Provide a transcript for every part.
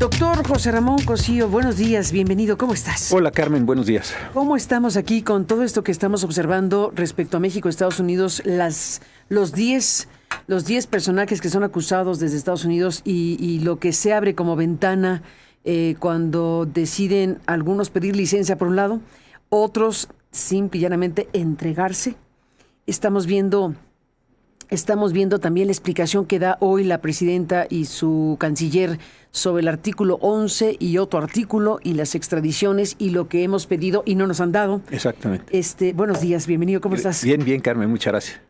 Doctor José Ramón Cosío, buenos días, bienvenido, ¿cómo estás? Hola Carmen, buenos días. ¿Cómo estamos aquí con todo esto que estamos observando respecto a México, Estados Unidos, los 10 personajes que son acusados desde Estados Unidos y lo que se abre como ventana cuando deciden algunos pedir licencia por un lado, otros simple y llanamente entregarse? Estamos viendo también la explicación que da hoy la presidenta y su canciller sobre el artículo 11 y otro artículo y las extradiciones y lo que hemos pedido y no nos han dado. Exactamente. Buenos días, bienvenido, ¿cómo estás? Bien, Carmen, muchas gracias.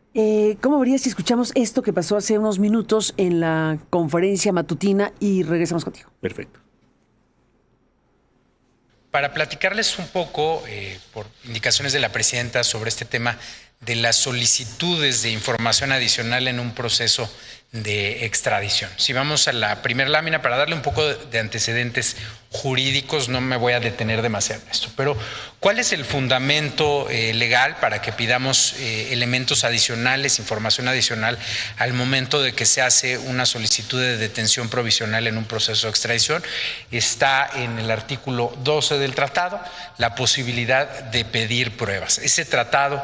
¿Cómo verías si escuchamos esto que pasó hace unos minutos en la conferencia matutina y regresamos contigo? Perfecto. Para platicarles un poco, por indicaciones de la presidenta, sobre este tema de las solicitudes de información adicional en un proceso de extradición. Si vamos a la primera lámina, para darle un poco de antecedentes jurídicos, no me voy a detener demasiado en esto, pero ¿cuál es el fundamento legal para que pidamos elementos adicionales, información adicional, al momento de que se hace una solicitud de detención provisional en un proceso de extradición? Está en el artículo 12 del tratado, la posibilidad de pedir pruebas. Ese tratado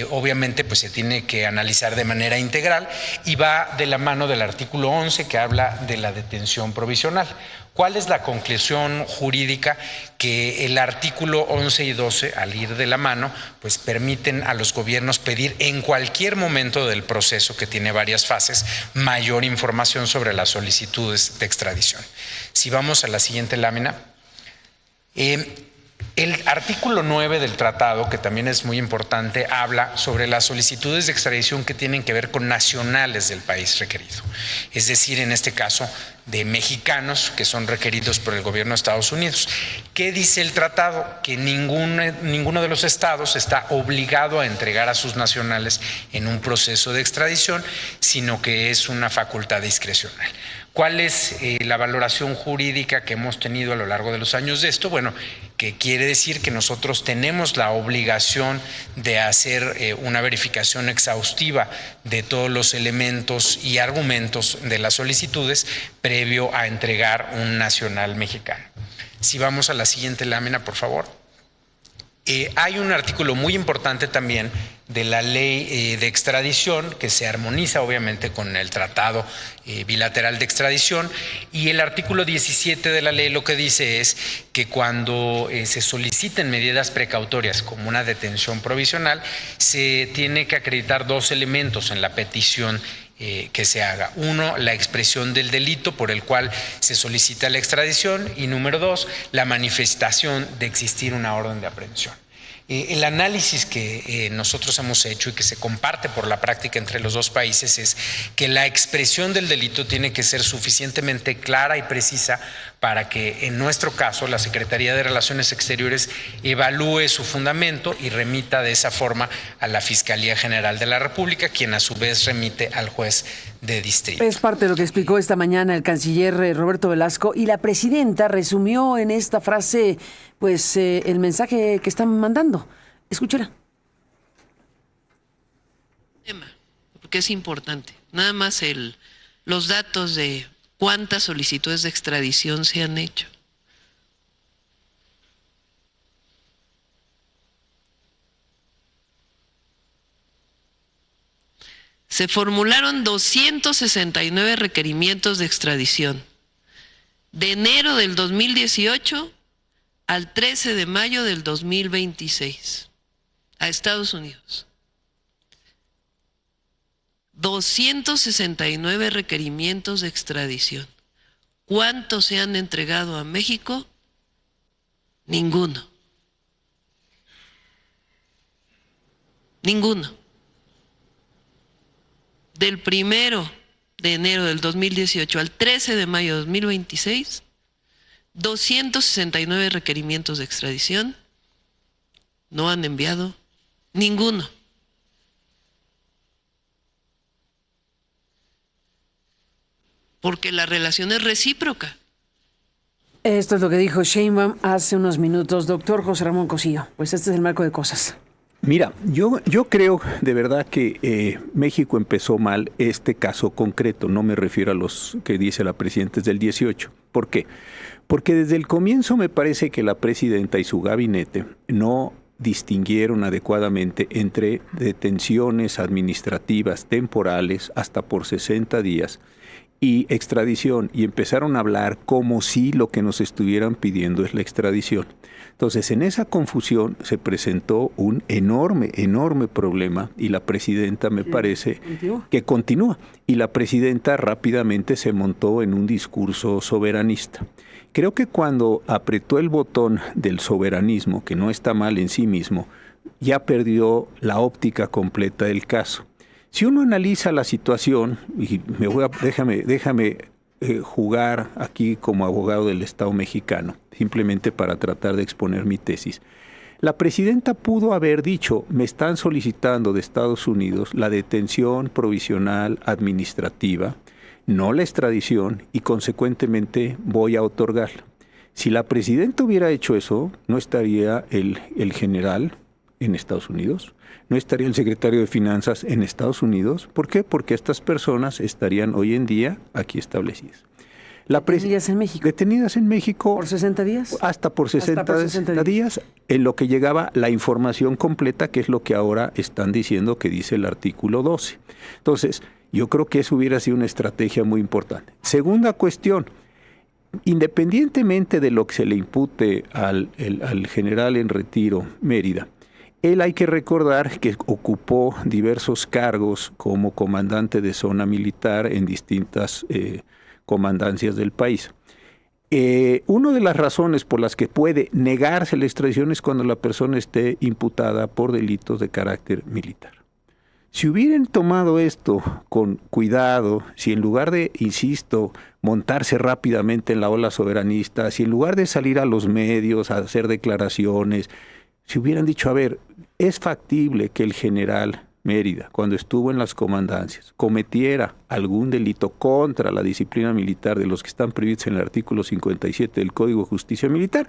obviamente pues se tiene que analizar de manera integral y va de la mano del artículo 11 que habla de la detención provisional. ¿Cuál es la conclusión jurídica? Que el artículo 11 y 12, al ir de la mano, pues permiten a los gobiernos pedir en cualquier momento del proceso, que tiene varias fases, mayor información sobre las solicitudes de extradición. Si vamos a la siguiente lámina. El artículo 9 del tratado, que también es muy importante, habla sobre las solicitudes de extradición que tienen que ver con nacionales del país requerido. Es decir, en este caso, de mexicanos que son requeridos por el gobierno de Estados Unidos. ¿Qué dice el tratado? Que ninguno de los estados está obligado a entregar a sus nacionales en un proceso de extradición, sino que es una facultad discrecional. ¿Cuál es la valoración jurídica que hemos tenido a lo largo de los años de esto? Bueno, que quiere decir que nosotros tenemos la obligación de hacer una verificación exhaustiva de todos los elementos y argumentos de las solicitudes previo a entregar un nacional mexicano. Si vamos a la siguiente lámina, por favor. Hay un artículo muy importante también de la ley de extradición que se armoniza obviamente con el tratado bilateral de extradición, y el artículo 17 de la ley lo que dice es que cuando se soliciten medidas precautorias como una detención provisional, se tiene que acreditar dos elementos en la petición que se haga. Uno, la expresión del delito por el cual se solicita la extradición, y número dos, la manifestación de existir una orden de aprehensión. El análisis que nosotros hemos hecho y que se comparte por la práctica entre los dos países es que la expresión del delito tiene que ser suficientemente clara y precisa para que, en nuestro caso, la Secretaría de Relaciones Exteriores evalúe su fundamento y remita de esa forma a la Fiscalía General de la República, quien a su vez remite al juez de distrito. Es parte de lo que explicó esta mañana el canciller Roberto Velasco, y la presidenta resumió en esta frase pues el mensaje que están mandando. Escúchala. Porque es importante. Nada más los datos de cuántas solicitudes de extradición se han hecho. Se formularon 269 requerimientos de extradición de enero del 2018 al 13 de mayo del 2026 a Estados Unidos. 269 requerimientos de extradición. ¿Cuántos se han entregado a México? Ninguno. Ninguno. Del 1 de enero del 2018 al 13 de mayo de 2026, 269 requerimientos de extradición, no han enviado ninguno. Porque la relación es recíproca. Esto es lo que dijo Sheinbaum hace unos minutos. Doctor José Ramón Cosío, pues este es el marco de cosas. Mira, yo creo de verdad que México empezó mal este caso concreto. No me refiero a los que dice la presidenta es del 18. ¿Por qué? Porque desde el comienzo me parece que la presidenta y su gabinete no distinguieron adecuadamente entre detenciones administrativas temporales hasta por 60 días y extradición, y empezaron a hablar como si lo que nos estuvieran pidiendo es la extradición. Entonces, en esa confusión se presentó un enorme problema, y la presidenta me parece que continúa. Y la presidenta rápidamente se montó en un discurso soberanista. Creo que cuando apretó el botón del soberanismo, que no está mal en sí mismo, ya perdió la óptica completa del caso. Si uno analiza la situación, y déjame jugar aquí como abogado del Estado mexicano, simplemente para tratar de exponer mi tesis. La presidenta pudo haber dicho, me están solicitando de Estados Unidos la detención provisional administrativa, no la extradición, y consecuentemente voy a otorgarla. Si la presidenta hubiera hecho eso, no estaría el general en Estados Unidos, no estaría el secretario de Finanzas en Estados Unidos. ¿Por qué? Porque estas personas estarían hoy en día aquí establecidas. ¿Detenidas en México? Detenidas en México. ¿Por 60 días? Hasta por 60 días, en lo que llegaba la información completa, que es lo que ahora están diciendo que dice el artículo 12. Entonces, yo creo que eso hubiera sido una estrategia muy importante. Segunda cuestión, independientemente de lo que se le impute al general en retiro Mérida, él hay que recordar que ocupó diversos cargos como comandante de zona militar en distintas comandancias del país. Una de las razones por las que puede negarse la extradición es cuando la persona esté imputada por delitos de carácter militar. Si hubieran tomado esto con cuidado, si en lugar de, insisto, montarse rápidamente en la ola soberanista, si en lugar de salir a los medios a hacer declaraciones, si hubieran dicho, a ver, es factible que el general Mérida, cuando estuvo en las comandancias, cometiera algún delito contra la disciplina militar de los que están previstos en el artículo 57 del Código de Justicia Militar,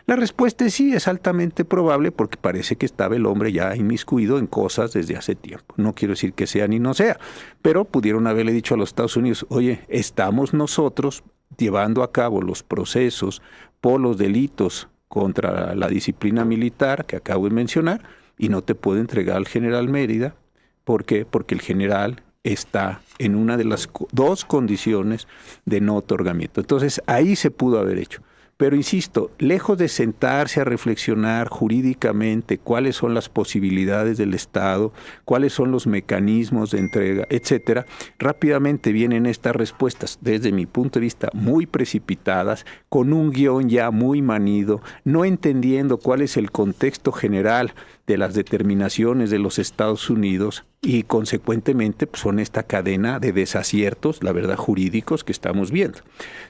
la respuesta es sí, es altamente probable, porque parece que estaba el hombre ya inmiscuido en cosas desde hace tiempo. No quiero decir que sea ni no sea, pero pudieron haberle dicho a los Estados Unidos, oye, estamos nosotros llevando a cabo los procesos por los delitos contra la disciplina militar que acabo de mencionar, y no te puedo entregar al general Mérida. ¿Por qué? Porque el general está en una de las dos condiciones de no otorgamiento. Entonces, ahí se pudo haber hecho. Pero insisto, lejos de sentarse a reflexionar jurídicamente cuáles son las posibilidades del Estado, cuáles son los mecanismos de entrega, etcétera, rápidamente vienen estas respuestas, desde mi punto de vista, muy precipitadas, con un guión ya muy manido, no entendiendo cuál es el contexto general de las determinaciones de los Estados Unidos, y consecuentemente pues, son esta cadena de desaciertos, la verdad, jurídicos que estamos viendo.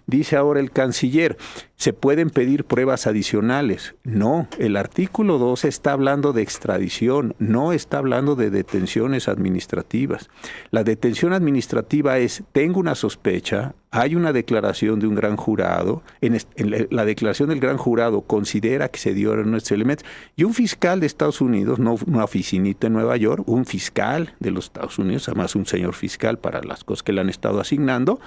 Dice ahora el canciller, ¿se pueden pedir pruebas adicionales? No, el artículo 12 está hablando de extradición, no está hablando de detenciones administrativas. La detención administrativa es, tengo una sospecha, hay una declaración de un gran jurado, en la declaración del gran jurado considera que se dieron estos elementos, y un fiscal de Estados Unidos, no una oficinita en Nueva York, un fiscal de los Estados Unidos, además un señor fiscal para las cosas que le han estado asignando,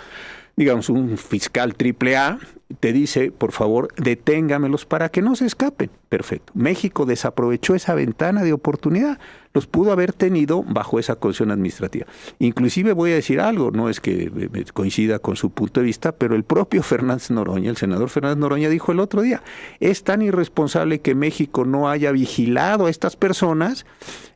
digamos un fiscal AAA, te dice, por favor, deténgamelos para que no se escapen. Perfecto. México desaprovechó esa ventana de oportunidad. Los pudo haber tenido bajo esa condición administrativa. Inclusive voy a decir algo, no es que coincida con su punto de vista, pero el propio Fernández Noroña, el senador Fernández Noroña, dijo el otro día, es tan irresponsable que México no haya vigilado a estas personas.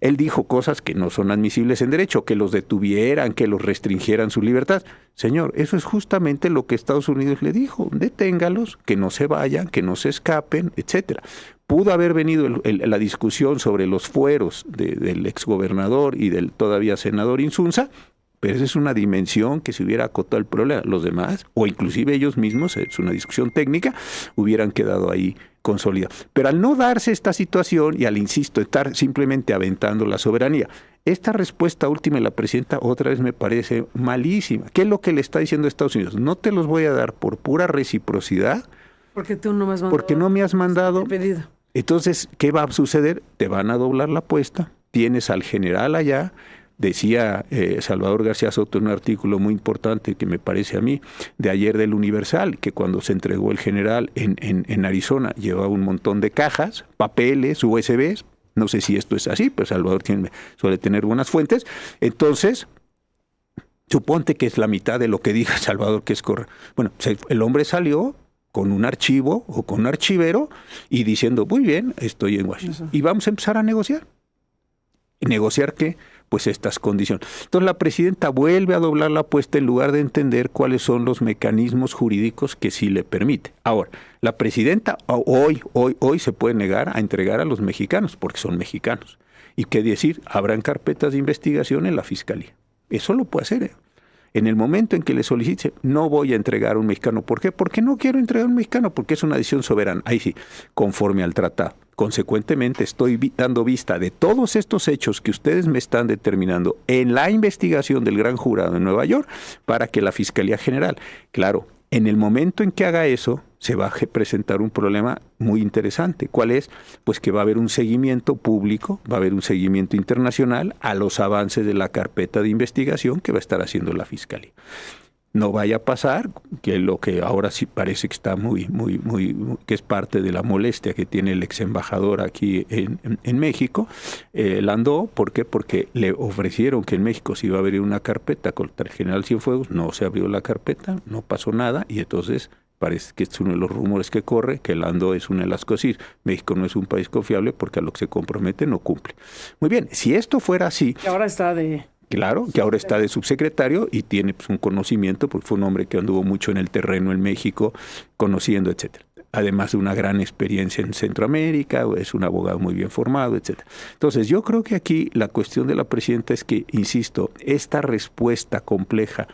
Él dijo cosas que no son admisibles en derecho, que los detuvieran, que los restringieran su libertad. Señor, eso es justamente lo que Estados Unidos le dijo, deténgalos, que no se vayan, que no se escapen, etcétera. Pudo haber venido la discusión sobre los fueros del exgobernador y del todavía senador Insunza, pero esa es una dimensión que se hubiera acotado el problema. Los demás, o inclusive ellos mismos, es una discusión técnica, hubieran quedado ahí consolidados. Pero al no darse esta situación y al, insisto, estar simplemente aventando la soberanía, esta respuesta última de la presidenta otra vez me parece malísima. ¿Qué es lo que le está diciendo a Estados Unidos? No te los voy a dar por pura reciprocidad, porque tú no me has mandado. Porque no me has mandado. Entonces, ¿qué va a suceder? Te van a doblar la apuesta, tienes al general allá. Decía Salvador García Soto en un artículo muy importante que me parece a mí, de ayer del Universal, que cuando se entregó el general en Arizona llevaba un montón de cajas, papeles, USBs, no sé si esto es así, pero Salvador suele tener buenas fuentes. Entonces, suponte que es la mitad de lo que diga Salvador que es correcto. Bueno, el hombre salió con un archivo o con un archivero y diciendo, muy bien, estoy en Washington. Y vamos a empezar a negociar. ¿Y negociar qué? Pues estas condiciones. Entonces la presidenta vuelve a doblar la apuesta en lugar de entender cuáles son los mecanismos jurídicos que sí le permite. Ahora, la presidenta hoy se puede negar a entregar a los mexicanos, porque son mexicanos. Y qué decir, habrán carpetas de investigación en la Fiscalía. Eso lo puede hacer. En el momento en que le solicite, no voy a entregar a un mexicano. ¿Por qué? Porque no quiero entregar a un mexicano, porque es una decisión soberana. Ahí sí, conforme al tratado. Consecuentemente, estoy dando vista de todos estos hechos que ustedes me están determinando en la investigación del gran jurado en Nueva York para que la Fiscalía General, claro, en el momento en que haga eso, se va a presentar un problema muy interesante. ¿Cuál es? Pues que va a haber un seguimiento público, va a haber un seguimiento internacional a los avances de la carpeta de investigación que va a estar haciendo la Fiscalía. No vaya a pasar que lo que ahora sí parece que está que es parte de la molestia que tiene el ex embajador aquí en México, Landó. ¿Por qué? Porque le ofrecieron que en México se iba a abrir una carpeta contra el general Cienfuegos, no se abrió la carpeta, no pasó nada, y entonces parece que es uno de los rumores que corre, que Landó es una de las cosas. México no es un país confiable porque a lo que se compromete no cumple. Muy bien, si esto fuera así... Que ahora está de... Claro, que ahora está de subsecretario y tiene pues un conocimiento, porque fue un hombre que anduvo mucho en el terreno en México, conociendo, etcétera. Además de una gran experiencia en Centroamérica, es un abogado muy bien formado, etcétera. Entonces, yo creo que aquí la cuestión de la presidenta es que, insisto, esta respuesta compleja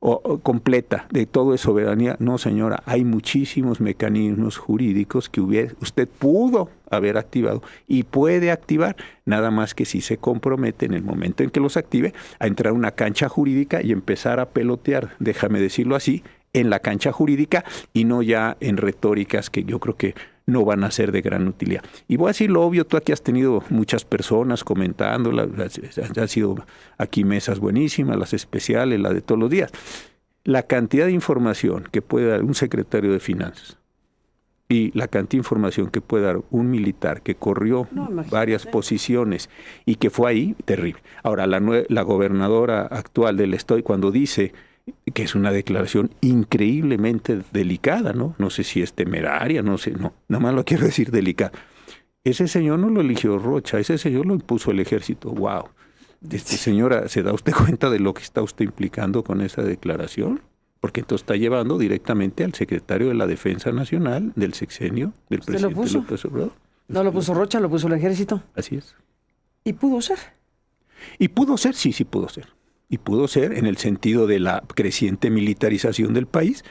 o completa de todo es soberanía. No, señora, hay muchísimos mecanismos jurídicos que usted pudo haber activado y puede activar, nada más que si se compromete en el momento en que los active a entrar a una cancha jurídica y empezar a pelotear, déjame decirlo así, en la cancha jurídica y no ya en retóricas que yo creo que no van a ser de gran utilidad. Y voy a decir lo obvio, tú aquí has tenido muchas personas comentando, han sido aquí mesas buenísimas, las especiales, las de todos los días. La cantidad de información que puede dar un secretario de Finanzas y la cantidad de información que puede dar un militar que corrió varias posiciones y que fue ahí, terrible. Ahora, la gobernadora actual del estado, cuando dice que es una declaración increíblemente delicada, ¿no? No sé si es temeraria, no sé, no, nada más lo quiero decir delicada. Ese señor no lo eligió Rocha, ese señor lo impuso el ejército. ¡Wow! Señora, ¿se da usted cuenta de lo que está usted implicando con esa declaración? Porque entonces está llevando directamente al secretario de la Defensa Nacional del sexenio del presidente López Obrador. No lo puso Rocha, lo puso el ejército. Así es. ¿Y pudo ser? Y pudo ser, sí pudo ser. Y pudo ser en el sentido de la creciente militarización del país.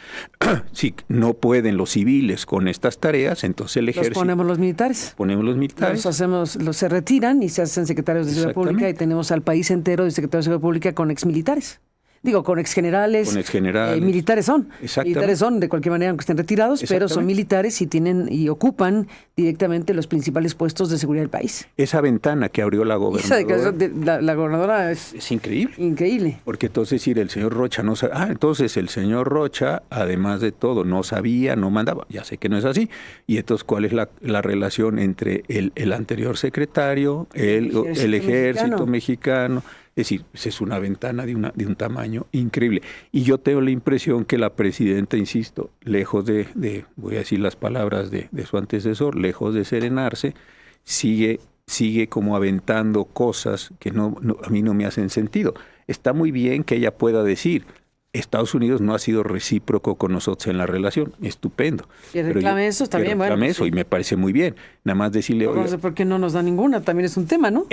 Si no pueden los civiles con estas tareas, entonces el ejército... Los ponemos los militares. Ponemos los militares. Se retiran y se hacen secretarios de Seguridad Pública y tenemos al país entero de secretarios de Seguridad Pública con exmilitares. Digo, con exgenerales. Con exgenerales. Militares son. Exactamente. Militares son, de cualquier manera, aunque estén retirados, pero son militares y ocupan directamente los principales puestos de seguridad del país. Esa ventana que abrió la gobernadora. La gobernadora es increíble. Increíble. Porque entonces el señor Rocha no sabía. Entonces el señor Rocha, además de todo, no sabía, no mandaba. Ya sé que no es así. Y entonces, ¿cuál es la relación entre el anterior secretario, el ejército mexicano? Es decir, es una ventana de un tamaño increíble. Y yo tengo la impresión que la presidenta, insisto, lejos de voy a decir las palabras de su antecesor, lejos de serenarse, sigue como aventando cosas que a mí no me hacen sentido. Está muy bien que ella pueda decir, Estados Unidos no ha sido recíproco con nosotros en la relación. Estupendo. Y reclame eso, está bien, bueno. Eso, y me parece muy bien. Nada más decirle... No sé por qué no nos da ninguna, también es un tema, ¿no?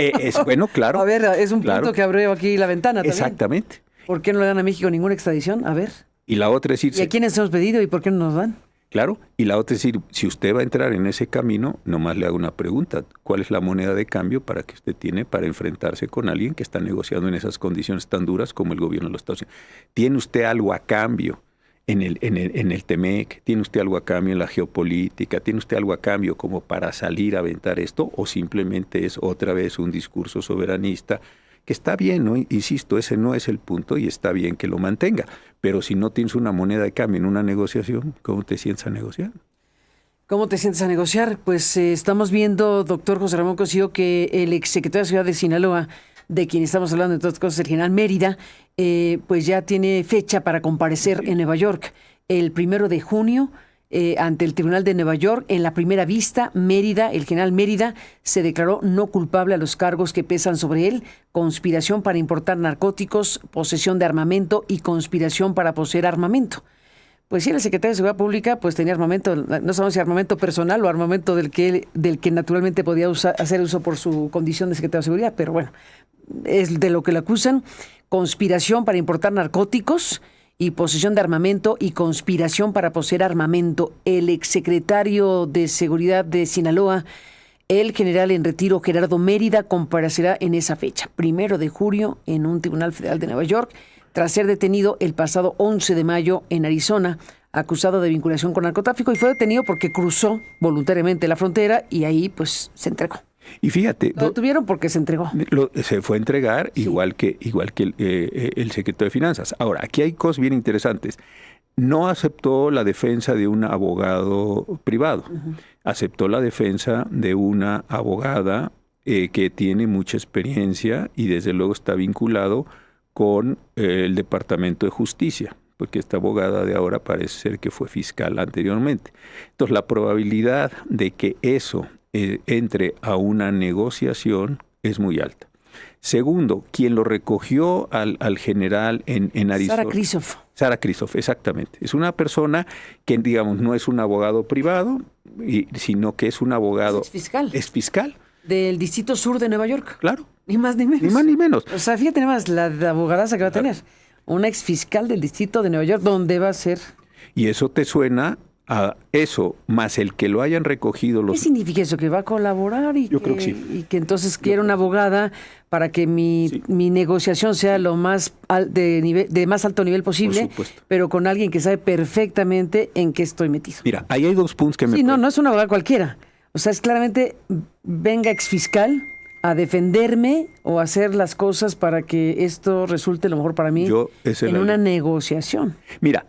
Bueno, claro. A ver, es un punto que abrió aquí la ventana también. Exactamente. ¿Por qué no le dan a México ninguna extradición? A ver. Y la otra es decir... ¿Y a quiénes hemos pedido y por qué no nos dan? Claro, y la otra es decir, si usted va a entrar en ese camino, nomás le hago una pregunta. ¿Cuál es la moneda de cambio para que usted tiene para enfrentarse con alguien que está negociando en esas condiciones tan duras como el gobierno de los Estados Unidos? ¿Tiene usted algo a cambio en el TEMEC? ¿Tiene usted algo a cambio en la geopolítica? ¿Tiene usted algo a cambio como para salir a aventar esto? ¿O simplemente es otra vez un discurso soberanista? Que está bien, ¿no? Insisto, ese no es el punto y está bien que lo mantenga. Pero si no tienes una moneda de cambio en una negociación, ¿cómo te sientes a negociar? ¿Cómo te sientes a negociar? Pues estamos viendo, doctor José Ramón Cosío, que el exsecretario de Ciudad de Sinaloa, de quien estamos hablando de todas cosas, el general Mérida, pues ya tiene fecha para comparecer en Nueva York. El 1 de junio, ante el Tribunal de Nueva York, en la primera vista, el general Mérida, se declaró no culpable a los cargos que pesan sobre él: conspiración para importar narcóticos, posesión de armamento y conspiración para poseer armamento. Pues sí, el secretario de Seguridad Pública pues tenía armamento, no sabemos si armamento personal o armamento del que naturalmente podía hacer uso por su condición de secretario de Seguridad, pero bueno, es de lo que le acusan: conspiración para importar narcóticos y posesión de armamento y conspiración para poseer armamento. El exsecretario de Seguridad de Sinaloa, el general en retiro Gerardo Mérida, comparecerá en esa fecha, 1 de julio, en un tribunal federal de Nueva York, tras ser detenido el pasado 11 de mayo en Arizona, acusado de vinculación con narcotráfico, y fue detenido porque cruzó voluntariamente la frontera y ahí pues se entregó. Y fíjate, Lo detuvieron porque se entregó. Se fue a entregar, sí, igual que el secretario de Finanzas. Ahora, aquí hay cosas bien interesantes. No aceptó la defensa de un abogado privado. Aceptó la defensa de una abogada que tiene mucha experiencia y desde luego está vinculado con el Departamento de Justicia, porque esta abogada de ahora parece ser que fue fiscal anteriormente. Entonces, la probabilidad de que eso entre a una negociación es muy alta. Segundo, quien lo recogió al general en Arizona. Sara Kristof, exactamente. Es una persona que, digamos, no es un abogado privado, sino que es un abogado... Es fiscal. Del Distrito Sur de Nueva York. Claro. Ni más ni menos. Ni más ni menos. O sea, fíjate nada más la abogadaza que va a tener. Una exfiscal del Distrito de Nueva York, ¿dónde va a ser? Y eso te suena a eso, más el que lo hayan recogido los... ¿Qué significa eso? ¿Que va a colaborar? Yo creo que sí. Y que entonces quiere una abogada para que mi negociación sea lo más de más alto nivel posible, por supuesto, pero con alguien que sabe perfectamente en qué estoy metido. Mira, ahí hay dos puntos que me... Sí, no es una abogada cualquiera. O sea, es claramente, venga exfiscal a defenderme o hacer las cosas para que esto resulte lo mejor para mí en una negociación. Mira,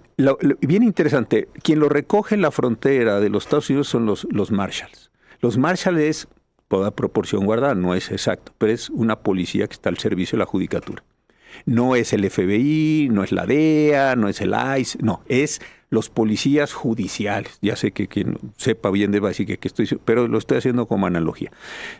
bien interesante, quien lo recoge en la frontera de los Estados Unidos son los Marshals. Los Marshals es, toda proporción guardada, no es exacto, pero es una policía que está al servicio de la judicatura. No es el FBI, no es la DEA, no es el ICE, no, es los policías judiciales. Ya sé que quien sepa bien de básica que estoy, pero lo estoy haciendo como analogía.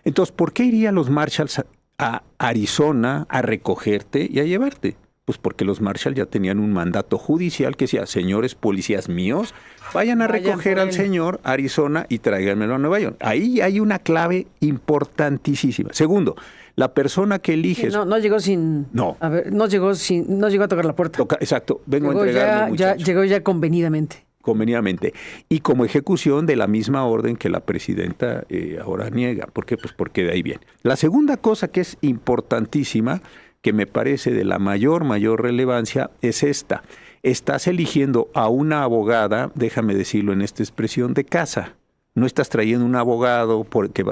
Entonces, ¿por qué irían los Marshals a Arizona a recogerte y a llevarte? Pues porque los Marshals ya tenían un mandato judicial que decía: señores policías míos, vayan a recoger al señor a Arizona y tráiganmelo a Nueva York. Ahí hay una clave importantísima. Segundo, la persona que eliges... No llegó sin... No. A ver, no llegó a tocar la puerta. Exacto, vengo a entregarme, llegó ya convenidamente. Y como ejecución de la misma orden que la presidenta ahora niega. ¿Por qué? Pues porque de ahí viene. La segunda cosa que es importantísima, que me parece de la mayor relevancia, es esta. Estás eligiendo a una abogada, déjame decirlo en esta expresión, de casa. No estás trayendo un abogado porque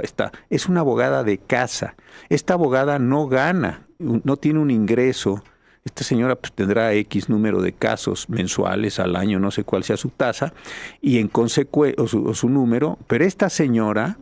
es una abogada de casa. Esta abogada no gana, no tiene un ingreso. Esta señora pues, tendrá X número de casos mensuales al año, no sé cuál sea su tasa, y en consecuencia, o su número, pero esta señora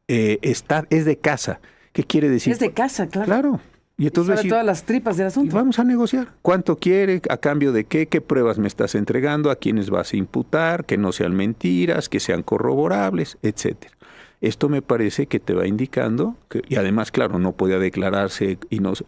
es de casa. ¿Qué quiere decir? Es de casa, claro. Claro. Y entonces todas las tripas del asunto. Vamos a negociar. ¿Cuánto quiere? ¿A cambio de qué? ¿Qué pruebas me estás entregando? ¿A quiénes vas a imputar? Que no sean mentiras, que sean corroborables, etcétera. Esto me parece que te va indicando, y además, claro, no podía declararse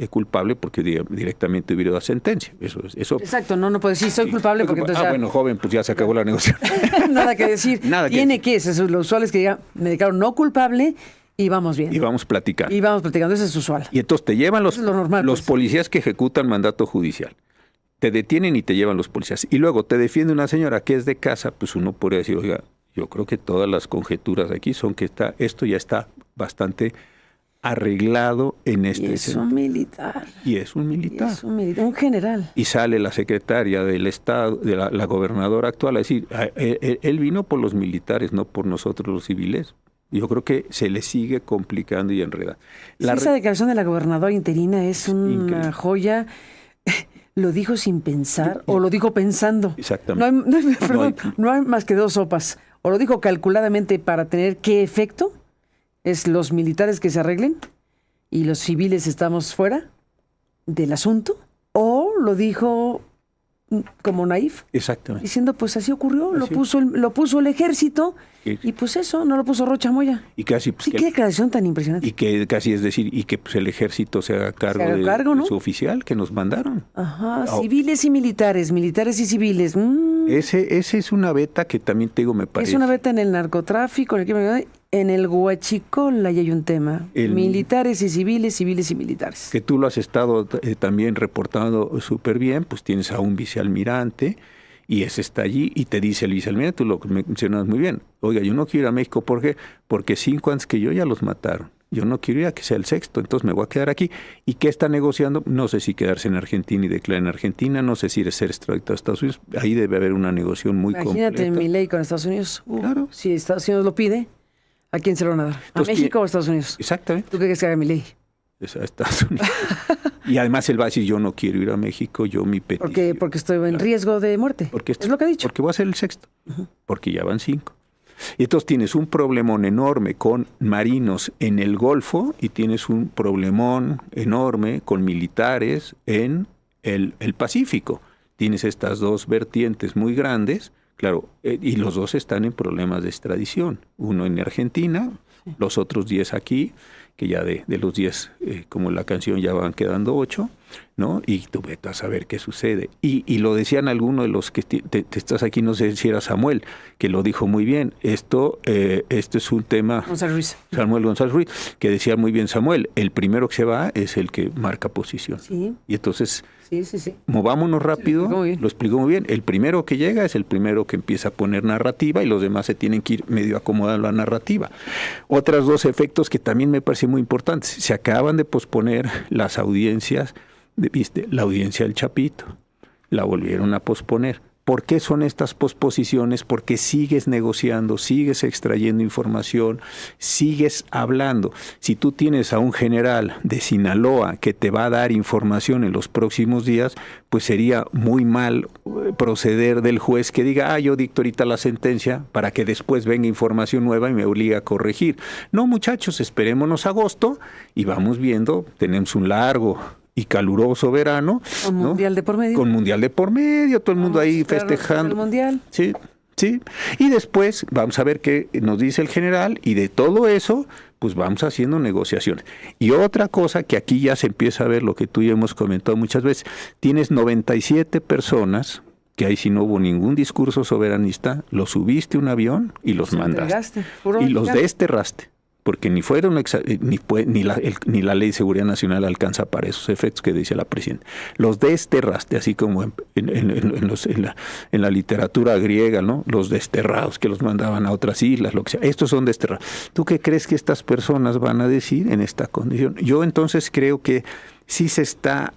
culpable porque directamente hubiera dado sentencia. Eso. Exacto, no puede decir soy culpable porque entonces bueno, joven, pues ya se acabó la negociación. Nada que decir. Tiene que ser, lo usual es que diga, me declaro no culpable y vamos bien. Y vamos platicando. Eso es usual. Y entonces te llevan los pues. Policías que ejecutan mandato judicial. Te detienen y te llevan los policías. Y luego te defiende una señora que es de casa, pues uno podría decir, oiga, yo creo que todas las conjeturas aquí son que esto ya está bastante arreglado en este Y es sentido. un militar. Y es un militar. Es un militar, un general. Y sale la secretaria del Estado, de la gobernadora actual, a decir, él vino por los militares, no por nosotros los civiles. Yo creo que se le sigue complicando y enredando. Esa declaración de la gobernadora interina es una increíble. joya. ¿Lo dijo sin pensar o lo dijo pensando? Exactamente. No hay más que dos sopas. O lo dijo calculadamente para tener qué efecto, es los militares que se arreglen y los civiles estamos fuera del asunto, o lo dijo como naif, Exactamente. diciendo pues así ocurrió, Así. lo puso el ejército Sí. y pues eso, no lo puso Rocha Moya. Y casi, pues, Sí, qué declaración tan impresionante. y que casi es decir, y que pues, el ejército se haga cargo, haga cargo, ¿no? de su oficial que nos mandaron. Ajá, Oh. civiles y militares, militares y civiles. Ese es una beta que también te digo, me parece. Es una beta en el narcotráfico, en el huachicol, ahí hay un tema. Militares y civiles, civiles y militares. Que tú lo has estado también reportando súper bien, pues tienes a un vicealmirante y ese está allí y te dice el vicealmirante, tú lo mencionas muy bien. Oiga, yo no quiero ir a México, ¿por qué? Porque 5 antes que yo ya los mataron. Yo no quiero ir a que sea el sexto, entonces me voy a quedar aquí. ¿Y qué está negociando? No sé si quedarse en Argentina y declarar en Argentina, no sé si ser extraditado a Estados Unidos. Ahí debe haber una negociación muy Imagínate completa. mi ley con Estados Unidos. Claro. Si Estados Unidos lo pide, ¿a quién se lo van a dar? ¿A Entonces, México o a Estados Unidos? Exactamente. ¿Tú qué crees que haga mi ley? Es a Estados Unidos. Y además él va a decir, yo no quiero ir a México, yo mi petición. Porque estoy en riesgo de muerte. Porque es lo que ha dicho. Porque voy a ser el sexto. Porque ya van 5. Y entonces tienes un problemón enorme con marinos en el Golfo y tienes un problemón enorme con militares en el Pacífico. Tienes estas dos vertientes muy grandes, claro, y los dos están en problemas de extradición. Uno en Argentina, los otros 10 aquí, que ya de los 10, como la canción, ya van quedando 8, ¿no? Y tú vete a saber qué sucede. Y lo decían algunos de los que te estás aquí, no sé si era Samuel, que lo dijo muy bien. Esto es un tema... González Ruiz. Samuel González Ruiz, que decía muy bien Samuel, el primero que se va es el que marca posición. Sí. Y entonces... Sí. Movámonos rápido, Lo explicó muy bien. El primero que llega es el primero que empieza a poner narrativa y los demás se tienen que ir medio acomodando la narrativa. Otros dos efectos que también me parecen muy importantes. Se acaban de posponer las audiencias, ¿viste? La audiencia del Chapito, la volvieron a posponer. ¿Por qué son estas posposiciones? Porque sigues negociando, sigues extrayendo información, sigues hablando. Si tú tienes a un general de Sinaloa que te va a dar información en los próximos días, pues sería muy mal proceder del juez que diga, yo dicto ahorita la sentencia para que después venga información nueva y me obligue a corregir. No, muchachos, esperémonos agosto y vamos viendo, tenemos un largo y caluroso verano. Con mundial de por medio. Con mundial de por medio, todo el mundo ahí festejando. El mundial. Sí. Y después vamos a ver qué nos dice el general y de todo eso, pues vamos haciendo negociaciones. Y otra cosa que aquí ya se empieza a ver, lo que tú y yo hemos comentado muchas veces, tienes 97 personas, que ahí sí no hubo ningún discurso soberanista, los subiste a un avión y los mandaste. Y los desterraste. Porque ni fueron ni la Ley de Seguridad Nacional alcanza para esos efectos que decía la presidenta. Los desterraste, así como en la literatura griega, ¿no? Los desterrados que los mandaban a otras islas, lo que sea. Estos son desterrados. ¿Tú qué crees que estas personas van a decir en esta condición? Yo entonces creo que sí se está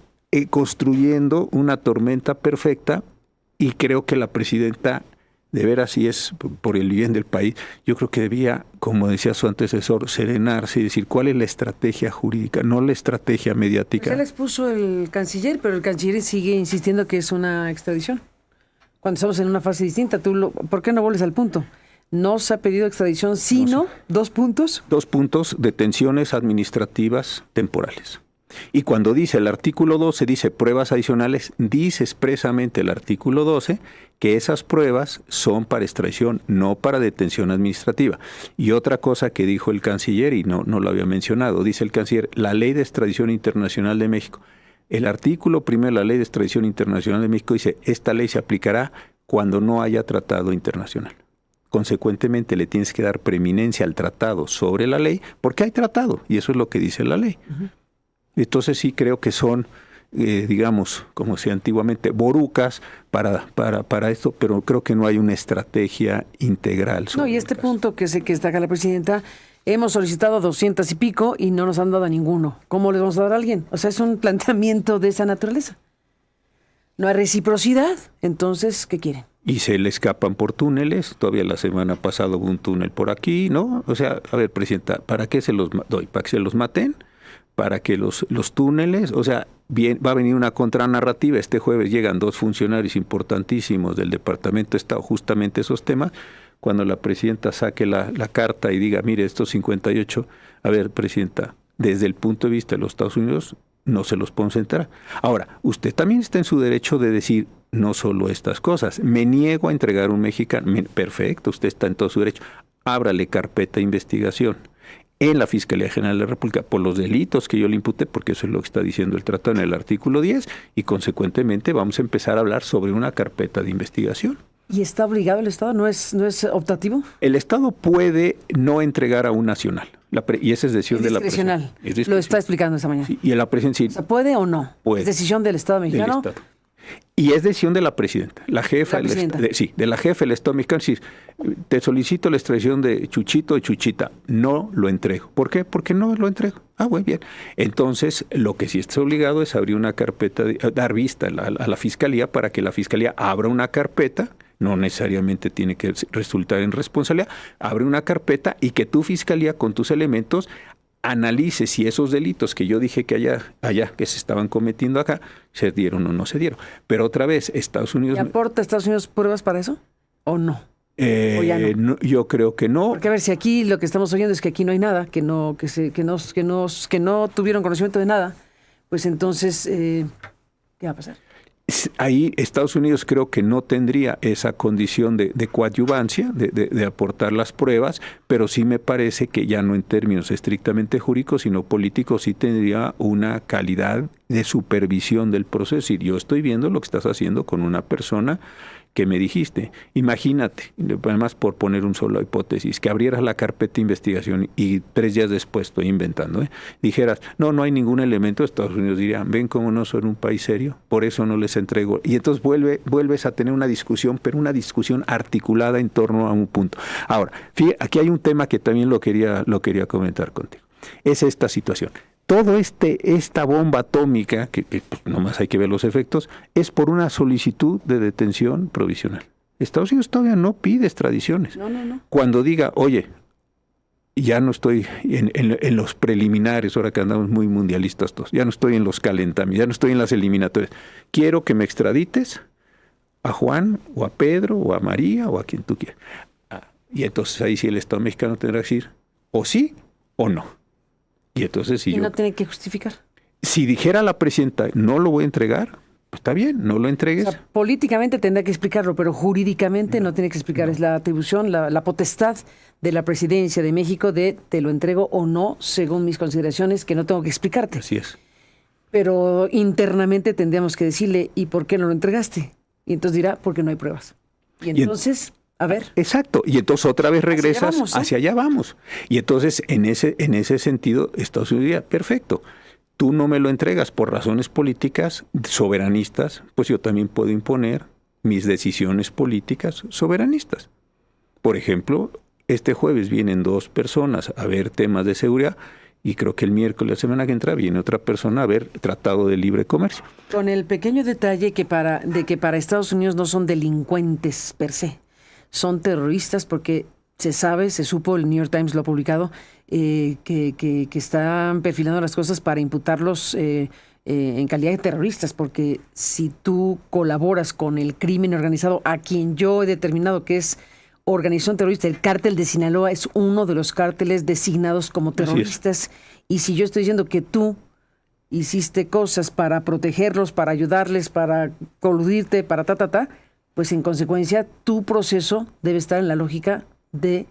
construyendo una tormenta perfecta y creo que la presidenta, de veras, si es por el bien del país, yo creo que debía, como decía su antecesor, serenarse y decir cuál es la estrategia jurídica, no la estrategia mediática. Pues él expuso el canciller, pero el canciller sigue insistiendo que es una extradición. Cuando estamos en una fase distinta, ¿por qué no vuelves al punto? No se ha pedido extradición, sino, 2 puntos. 2 puntos, detenciones administrativas temporales. Y cuando dice el artículo 12, dice pruebas adicionales, dice expresamente el artículo 12 que esas pruebas son para extradición, no para detención administrativa. Y otra cosa que dijo el canciller, y no lo había mencionado, dice el canciller, la Ley de Extradición Internacional de México. El artículo primero de la Ley de Extradición Internacional de México dice, esta ley se aplicará cuando no haya tratado internacional. Consecuentemente, le tienes que dar preeminencia al tratado sobre la ley, porque hay tratado, y eso es lo que dice la ley. Uh-huh. Entonces sí creo que son, digamos, como se antiguamente, borucas para esto, pero creo que no hay una estrategia integral. No, y este punto que destaca la presidenta hemos solicitado 200 y pico y no nos han dado a ninguno. ¿Cómo les vamos a dar a alguien? O sea, es un planteamiento de esa naturaleza. No hay reciprocidad, entonces, ¿qué quieren? Y se le escapan por túneles. Todavía la semana pasada hubo un túnel por aquí, ¿no? O sea, a ver, presidenta, ¿para qué se los doy? ¿Para que se los maten? ¿Para que los túneles? O sea, bien, va a venir una contranarrativa. Este jueves llegan 2 funcionarios importantísimos del Departamento de Estado, justamente esos temas. Cuando la presidenta saque la carta y diga, mire, estos 58, a ver, presidenta, desde el punto de vista de los Estados Unidos, no se los concentrar. Ahora, usted también está en su derecho de decir no solo estas cosas. Me niego a entregar un mexicano. Perfecto, usted está en todo su derecho. Ábrale carpeta de investigación en la Fiscalía General de la República por los delitos que yo le imputé, porque eso es lo que está diciendo el tratado en el artículo 10, y consecuentemente vamos a empezar a hablar sobre una carpeta de investigación. ¿Y está obligado el Estado? ¿No es optativo? El Estado puede no entregar a un nacional. Y esa es decisión de la presidencia. Lo está explicando esta mañana. Sí, y la presidencia. O sea, ¿puede o no? Puede. ¿Es decisión del Estado mexicano? Del Estado. Y es decisión de la presidenta, la jefa de la jefa del Estado mexicano. Sí, te solicito la extradición de Chuchito o Chuchita. No lo entrego. ¿Por qué? Porque no lo entrego. Muy bien. Entonces, lo que sí está obligado es abrir una carpeta, dar vista a la Fiscalía para que la Fiscalía abra una carpeta. No necesariamente tiene que resultar en responsabilidad. Abre una carpeta y que tu Fiscalía, con tus elementos, analice si esos delitos que yo dije que allá que se estaban cometiendo acá, se dieron o no se dieron. Pero otra vez, Estados Unidos... ¿Y aporta Estados Unidos pruebas para eso? ¿O no? ¿O ya no? No, yo creo que no. Porque a ver, si aquí lo que estamos oyendo es que aquí no hay nada, que no tuvieron conocimiento de nada, pues entonces, ¿qué va a pasar? Ahí Estados Unidos creo que no tendría esa condición de coadyuvancia, de aportar las pruebas, pero sí me parece que ya no en términos estrictamente jurídicos, sino políticos, sí tendría una calidad de supervisión del proceso. Y yo estoy viendo lo que estás haciendo con una persona que me dijiste. Imagínate, además por poner un solo hipótesis, que abrieras la carpeta de investigación y 3 días después, estoy inventando, dijeras, no hay ningún elemento, Estados Unidos dirían, ven cómo no son un país serio, por eso no les entrego. Y entonces vuelves a tener una discusión, pero una discusión articulada en torno a un punto. Ahora, fíjate, aquí hay un tema que también lo quería comentar contigo. Es esta situación. Todo esta bomba atómica, que pues, nomás hay que ver los efectos, es por una solicitud de detención provisional. Estados Unidos todavía no pide extradiciones. No. Cuando diga, oye, ya no estoy en los preliminares, ahora que andamos muy mundialistas todos, ya no estoy en los calentamientos, ya no estoy en las eliminatorias, quiero que me extradites a Juan, o a Pedro, o a María, o a quien tú quieras. Y entonces ahí sí el Estado mexicano tendrá que decir, o sí, o no. Y entonces no tiene que justificar. Si dijera la presidenta, no lo voy a entregar, pues está bien, no lo entregues. O sea, políticamente tendrá que explicarlo, pero jurídicamente no tiene que explicar. Es la atribución, la potestad de la presidencia de México de te lo entrego o no, según mis consideraciones, que no tengo que explicarte. Así es. Pero internamente tendríamos que decirle, ¿y por qué no lo entregaste? Y entonces dirá, porque no hay pruebas. Y entonces... A ver. Exacto. Y entonces otra vez regresas, hacia allá vamos. Y entonces en ese sentido Estados Unidos diría, perfecto, tú no me lo entregas por razones políticas soberanistas, pues yo también puedo imponer mis decisiones políticas soberanistas. Por ejemplo, este jueves vienen 2 personas a ver temas de seguridad y creo que el miércoles, la semana que entra, viene otra persona a ver tratado de libre comercio. Con el pequeño detalle de que para Estados Unidos no son delincuentes per se. Son terroristas porque se supo, el New York Times lo ha publicado, que están perfilando las cosas para imputarlos en calidad de terroristas, porque si tú colaboras con el crimen organizado, a quien yo he determinado que es organización terrorista, el cártel de Sinaloa es uno de los cárteles designados como terroristas, y si yo estoy diciendo que tú hiciste cosas para protegerlos, para ayudarles, para coludirte, para pues en consecuencia tu proceso debe estar en la lógica de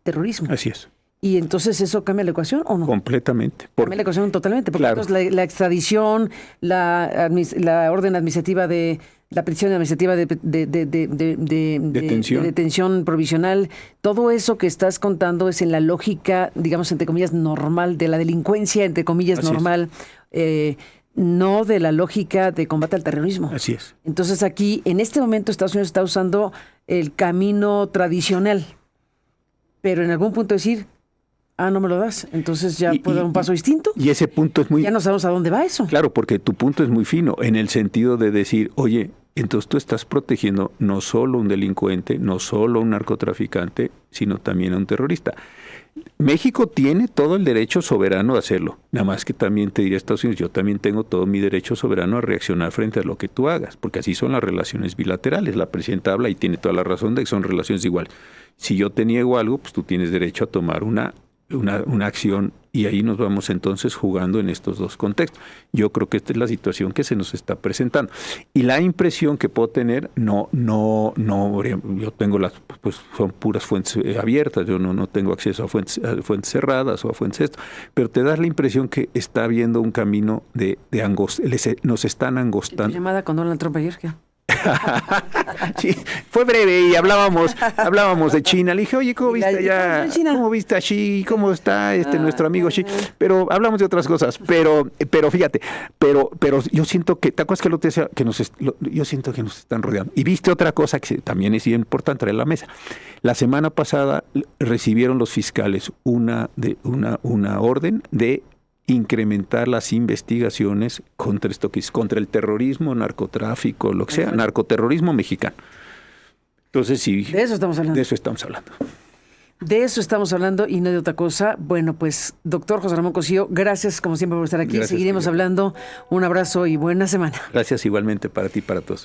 terrorismo. Así es. ¿Y entonces eso cambia la ecuación o no? Completamente. Cambia la ecuación totalmente, porque claro. Entonces la extradición, la orden administrativa la petición administrativa de detención provisional, todo eso que estás contando es en la lógica, digamos, entre comillas, normal, de la delincuencia, entre comillas, así normal, no de la lógica de combate al terrorismo. Así es. Entonces aquí, en este momento, Estados Unidos está usando el camino tradicional, pero en algún punto decir, Ah, no me lo das. Entonces ya puedo dar un paso distinto. Y ese punto es muy... Ya no sabemos a dónde va eso. Claro, porque tu punto es muy fino, en el sentido de decir, oye, entonces tú estás protegiendo no solo a un delincuente, no solo a un narcotraficante, sino también a un terrorista. México tiene todo el derecho soberano a hacerlo. Nada más que también te diría Estados Unidos, yo también tengo todo mi derecho soberano a reaccionar frente a lo que tú hagas, porque así son las relaciones bilaterales. La presidenta habla y tiene toda la razón de que son relaciones iguales. Si yo te niego algo, pues tú tienes derecho a tomar una acción, y ahí nos vamos entonces jugando en estos dos contextos. Yo creo que esta es la situación que se nos está presentando. Y la impresión que puedo tener, no, yo tengo pues son puras fuentes abiertas, yo no tengo acceso a fuentes cerradas o a fuentes esto, pero te das la impresión que está habiendo un camino de nos están angostando. Llamada con Donald Trump ayer, ¿qué? Sí, fue breve y hablábamos de China. Le dije, oye, ¿cómo viste allá? ¿Cómo viste a Xi? ¿Cómo está nuestro amigo Xi? Pero hablamos de otras cosas. Pero fíjate, pero yo siento que, ¿te acuerdas que lo te decía? Yo siento que nos están rodeando. Y viste otra cosa que también es importante traer a la mesa. La semana pasada recibieron los fiscales una orden de incrementar las investigaciones contra el terrorismo, narcotráfico, lo que sea, narcoterrorismo mexicano. Entonces, sí. De eso estamos hablando. De eso estamos hablando. De eso estamos hablando y no de otra cosa. Bueno, pues, doctor José Ramón Cosío, gracias como siempre por estar aquí. Gracias, seguiremos hablando. Un abrazo y buena semana. Gracias igualmente para ti y para todos.